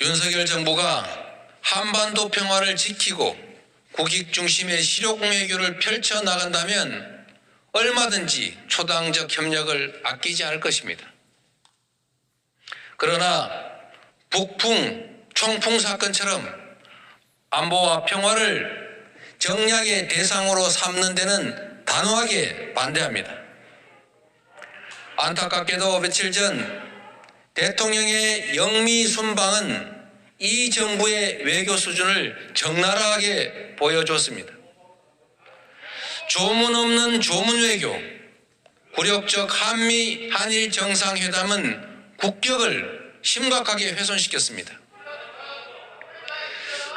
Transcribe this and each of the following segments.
윤석열 정부가 한반도 평화를 지키고 국익 중심의 실효 외교를 펼쳐나간다면 얼마든지 초당적 협력을 아끼지 않을 것입니다. 그러나 북풍, 총풍 사건처럼 안보와 평화를 정략의 대상으로 삼는 데는 단호하게 반대합니다. 안타깝게도 며칠 전 대통령의 영미 순방은 이 정부의 외교 수준을 적나라하게 보여줬습니다. 조문 없는 조문 외교, 굴욕적 한미 한일 정상회담은 국격을 심각하게 훼손시켰습니다.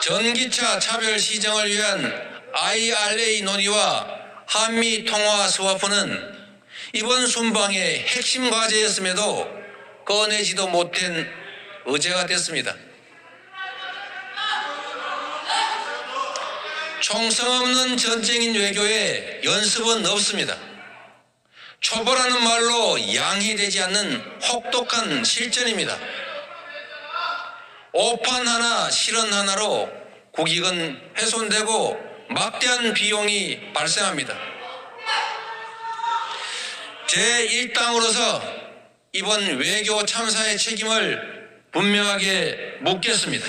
전기차 차별 시정을 위한 IRA 논의와 한미 통화 스와프는 이번 순방의 핵심 과제였음에도 꺼내지도 못한 의제가 됐습니다. 총성 없는 전쟁인 외교에 연습은 없습니다. 초보라는 말로 양해되지 않는 혹독한 실전입니다. 오판 하나 실언 하나로 국익은 훼손되고 막대한 비용이 발생합니다. 제1당으로서 이번 외교 참사의 책임을 분명하게 묻겠습니다.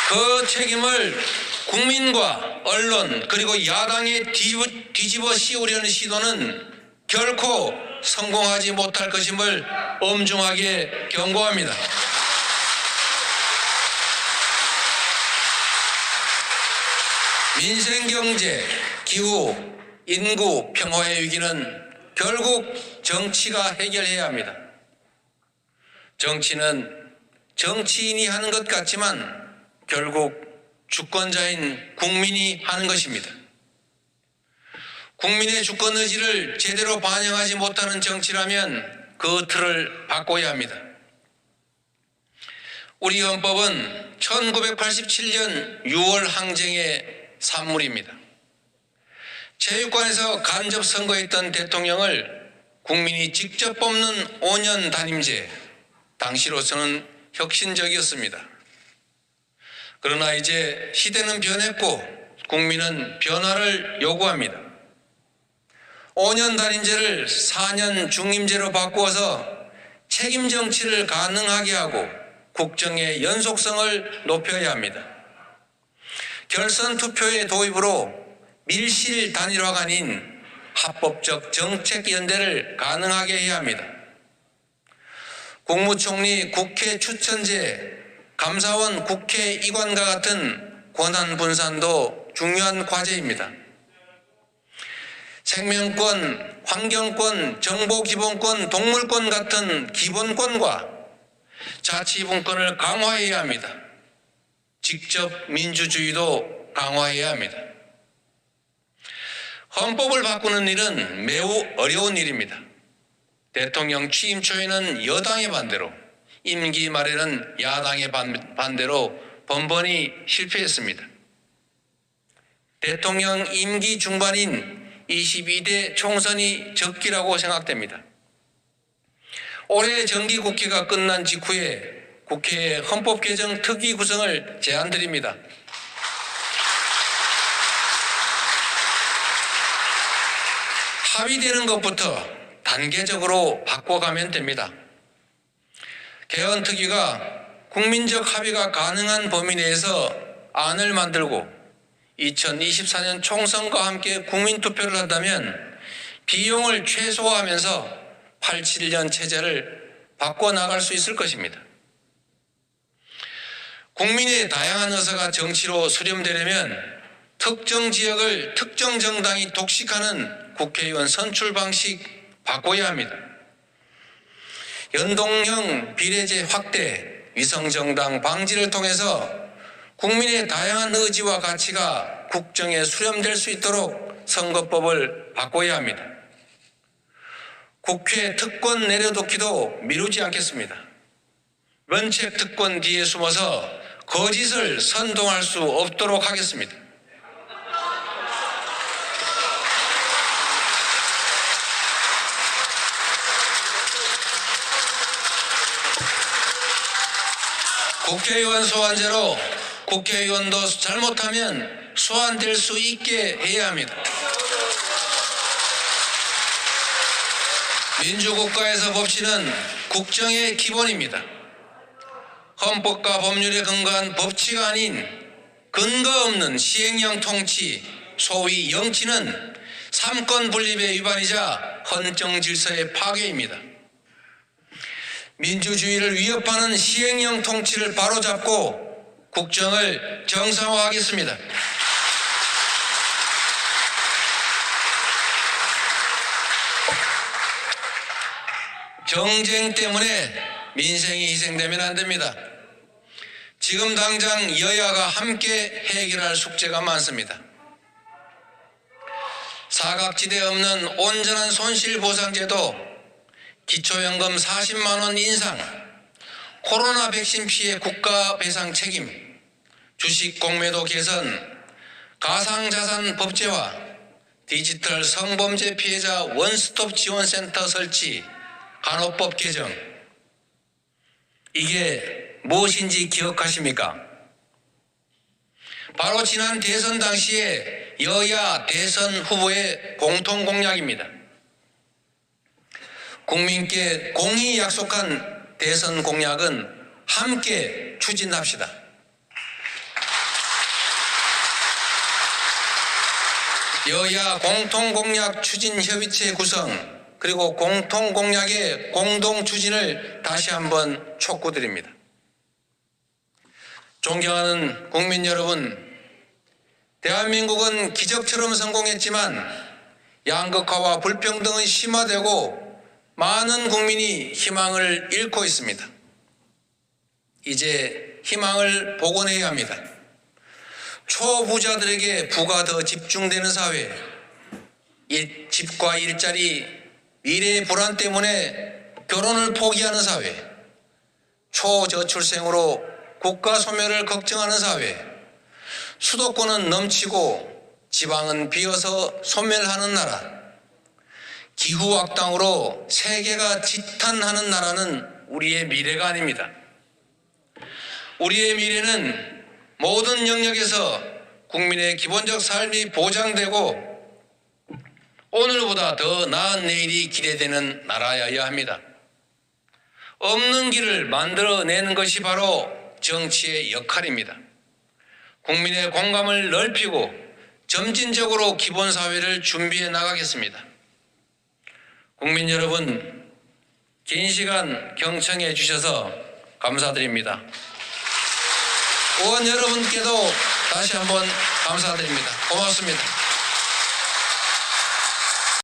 그 책임을 국민과 언론 그리고 야당에 뒤집어 씌우려는 시도는 결코 성공하지 못할 것임을 엄중하게 경고합니다. 민생, 경제, 기후, 인구, 평화의 위기는 결국 정치가 해결해야 합니다. 정치는 정치인이 하는 것 같지만 결국 주권자인 국민이 하는 것입니다. 국민의 주권 의지를 제대로 반영하지 못하는 정치라면 그 틀을 바꿔야 합니다. 우리 헌법은 1987년 6월 항쟁의 산물입니다. 체육관에서 간접 선거했던 대통령을 국민이 직접 뽑는 5년 단임제, 당시로서는 혁신적이었습니다. 그러나 이제 시대는 변했고 국민은 변화를 요구합니다. 5년 단임제를 4년 중임제로 바꾸어서 책임 정치를 가능하게 하고 국정의 연속성을 높여야 합니다. 결선 투표의 도입으로 밀실 단일화가 아닌 합법적 정책 연대를 가능하게 해야 합니다. 국무총리 국회 추천제, 감사원 국회 이관과 같은 권한 분산도 중요한 과제입니다. 생명권, 환경권, 정보기본권, 동물권 같은 기본권과 자치분권을 강화해야 합니다. 직접 민주주의도 강화해야 합니다. 헌법을 바꾸는 일은 매우 어려운 일입니다. 대통령 취임 초에는 여당의 반대로, 임기 말에는 야당의 반대로 번번이 실패했습니다. 대통령 임기 중반인 22대 총선이 적기라고 생각됩니다. 올해 정기국회가 끝난 직후에 국회에 헌법 개정 특위 구성을 제안드립니다. 합의되는 것부터 단계적으로 바꿔가면 됩니다. 개헌 특위가 국민적 합의가 가능한 범위 내에서 안을 만들고 2024년 총선과 함께 국민투표를 한다면 비용을 최소화하면서 87년 체제를 바꿔나갈 수 있을 것입니다. 국민의 다양한 의사가 정치로 수렴되려면 특정 지역을 특정 정당이 독식하는 국회의원 선출 방식 바꿔야 합니다. 연동형 비례제 확대, 위성정당 방지를 통해서 국민의 다양한 의지와 가치가 국정에 수렴될 수 있도록 선거법을 바꿔야 합니다. 국회 특권 내려놓기도 미루지 않겠습니다. 면책 특권 뒤에 숨어서 거짓을 선동할 수 없도록 하겠습니다. 국회의원 소환제로 국회의원도 잘못하면 소환될 수 있게 해야 합니다. 민주국가에서 법치는 국정의 기본입니다. 헌법과 법률에 근거한 법치가 아닌 근거 없는 시행령 통치, 소위 영치는 삼권 분립의 위반이자 헌정 질서의 파괴입니다. 민주주의를 위협하는 시행령 통치를 바로잡고 국정을 정상화하겠습니다. 정쟁 때문에 민생이 희생되면 안 됩니다. 지금 당장 여야가 함께 해결할 숙제가 많습니다. 사각지대 없는 온전한 손실보상제도, 기초연금 40만 원 인상, 코로나 백신 피해 국가 배상 책임, 주식 공매도 개선, 가상자산 법제화, 디지털 성범죄 피해자 원스톱 지원센터 설치, 간호법 개정. 이게 무엇인지 기억하십니까? 바로 지난 대선 당시에 여야 대선 후보의 공통 공약입니다. 국민께 공히 약속한 대선 공약은 함께 추진합시다. 여야 공통공약 추진협의체 구성, 그리고 공통공약의 공동 추진을 다시 한번 촉구드립니다. 존경하는 국민 여러분, 대한민국은 기적처럼 성공했지만 양극화와 불평등은 심화되고 많은 국민이 희망을 잃고 있습니다. 이제 희망을 복원해야 합니다. 초부자들에게 부가 더 집중되는 사회, 집과 일자리, 미래의 불안 때문에 결혼을 포기하는 사회, 초저출생으로 국가 소멸을 걱정하는 사회, 수도권은 넘치고 지방은 비어서 소멸하는 나라, 기후악당으로 세계가 지탄하는 나라는 우리의 미래가 아닙니다. 우리의 미래는 모든 영역에서 국민의 기본적 삶이 보장되고 오늘보다 더 나은 내일이 기대되는 나라여야 합니다. 없는 길을 만들어내는 것이 바로 정치의 역할입니다. 국민의 공감을 넓히고 점진적으로 기본사회를 준비해 나가겠습니다. 국민 여러분, 긴 시간 경청해 주셔서 감사드립니다. 의원 여러분께도 다시 한번 감사드립니다. 고맙습니다.